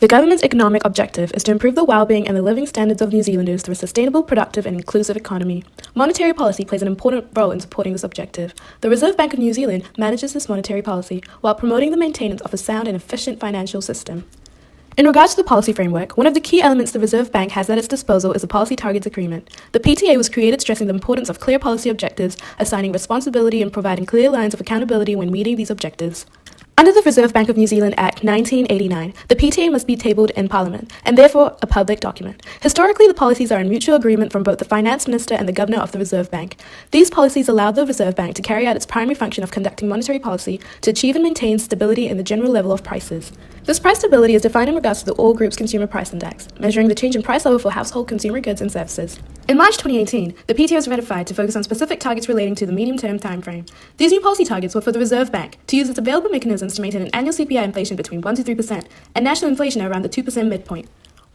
The government's economic objective is to improve the well-being and the living standards of New Zealanders through a sustainable, productive and inclusive economy. Monetary policy plays an important role in supporting this objective. The Reserve Bank of New Zealand manages this monetary policy while promoting the maintenance of a sound and efficient financial system. In regards to the policy framework, one of the key elements the Reserve Bank has at its disposal is a Policy Targets Agreement. The PTA was created stressing the importance of clear policy objectives, assigning responsibility and providing clear lines of accountability when meeting these objectives. Under the Reserve Bank of New Zealand Act 1989, the PTA must be tabled in Parliament, and therefore a public document. Historically, the policies are in mutual agreement from both the Finance Minister and the Governor of the Reserve Bank. These policies allow the Reserve Bank to carry out its primary function of conducting monetary policy to achieve and maintain stability in the general level of prices. This price stability is defined in regards to the All Groups Consumer Price Index, measuring the change in price level for household consumer goods and services. In March 2018, the PTA was ratified to focus on specific targets relating to the medium-term timeframe. These new policy targets were for the Reserve Bank to use its available mechanisms to maintain an annual CPI inflation between 1 to 3% and national inflation at around the 2% midpoint.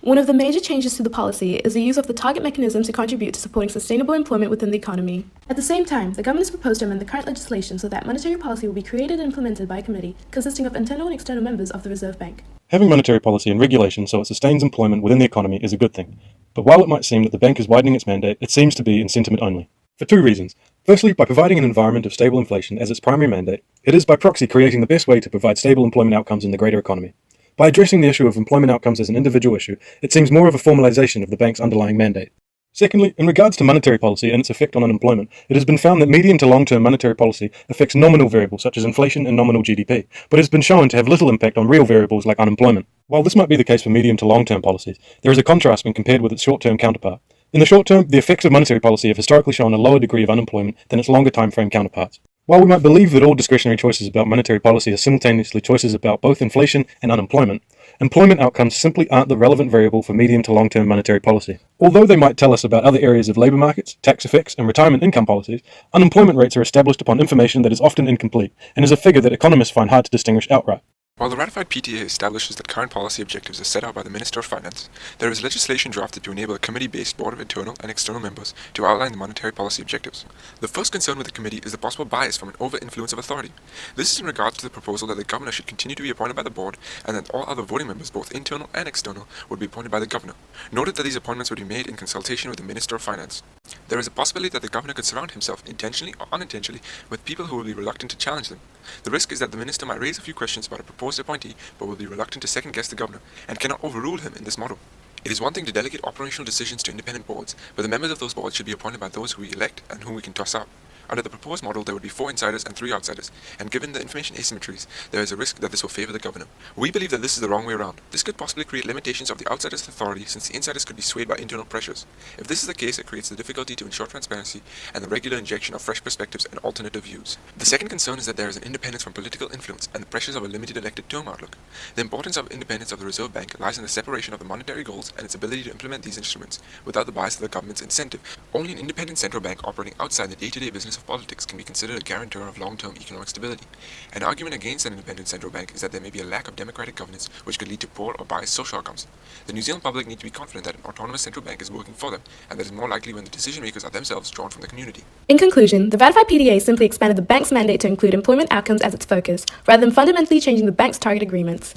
One of the major changes to the policy is the use of the target mechanism to contribute to supporting sustainable employment within the economy. At the same time, the government has proposed to amend the current legislation so that monetary policy will be created and implemented by a committee consisting of internal and external members of the Reserve Bank. Having monetary policy and regulation so it sustains employment within the economy is a good thing. But while it might seem that the bank is widening its mandate, it seems to be in sentiment only. For two reasons. Firstly, by providing an environment of stable inflation as its primary mandate, it is by proxy creating the best way to provide stable employment outcomes in the greater economy. By addressing the issue of employment outcomes as an individual issue, it seems more of a formalization of the bank's underlying mandate. Secondly, in regards to monetary policy and its effect on unemployment, it has been found that medium to long-term monetary policy affects nominal variables such as inflation and nominal GDP, but has been shown to have little impact on real variables like unemployment. While this might be the case for medium to long-term policies, there is a contrast when compared with its short-term counterpart. In the short term, the effects of monetary policy have historically shown a lower degree of unemployment than its longer time frame counterparts. While we might believe that all discretionary choices about monetary policy are simultaneously choices about both inflation and unemployment, employment outcomes simply aren't the relevant variable for medium to long-term monetary policy. Although they might tell us about other areas of labour markets, tax effects, and retirement income policies, unemployment rates are established upon information that is often incomplete and is a figure that economists find hard to distinguish outright. While the ratified PTA establishes that current policy objectives are set out by the Minister of Finance, there is legislation drafted to enable a committee-based board of internal and external members to outline the monetary policy objectives. The first concern with the committee is the possible bias from an over-influence of authority. This is in regards to the proposal that the governor should continue to be appointed by the board and that all other voting members, both internal and external, would be appointed by the governor. Noted that these appointments would be made in consultation with the Minister of Finance. There is a possibility that the governor could surround himself, intentionally or unintentionally, with people who will be reluctant to challenge them. The risk is that the minister might raise a few questions about a proposed appointee, but will be reluctant to second-guess the governor, and cannot overrule him in this model. It is one thing to delegate operational decisions to independent boards, but the members of those boards should be appointed by those who we elect and whom we can toss out. Under the proposed model, there would be 4 insiders and 3 outsiders, and given the information asymmetries, there is a risk that this will favour the governor. We believe that this is the wrong way around. This could possibly create limitations of the outsiders' authority since the insiders could be swayed by internal pressures. If this is the case, it creates the difficulty to ensure transparency and the regular injection of fresh perspectives and alternative views. The second concern is that there is an independence from political influence and the pressures of a limited elected term outlook. The importance of independence of the Reserve Bank lies in the separation of the monetary goals and its ability to implement these instruments without the bias of the government's incentive. Only an independent central bank operating outside the day-to-day business of politics can be considered a guarantor of long-term economic stability. An argument against an independent central bank is that there may be a lack of democratic governance which could lead to poor or biased social outcomes. The New Zealand public need to be confident that an autonomous central bank is working for them, and that is more likely when the decision makers are themselves drawn from the community. In conclusion, the ratified PTA simply expanded the bank's mandate to include employment outcomes as its focus, rather than fundamentally changing the bank's target agreements.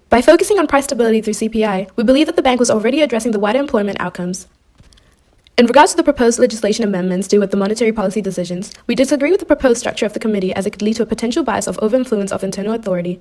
By focusing on price stability through CPI, we believe that the bank was already addressing the wider employment outcomes. In regards to the proposed legislation amendments due with the monetary policy decisions, we disagree with the proposed structure of the committee as it could lead to a potential bias of over-influence of internal authority.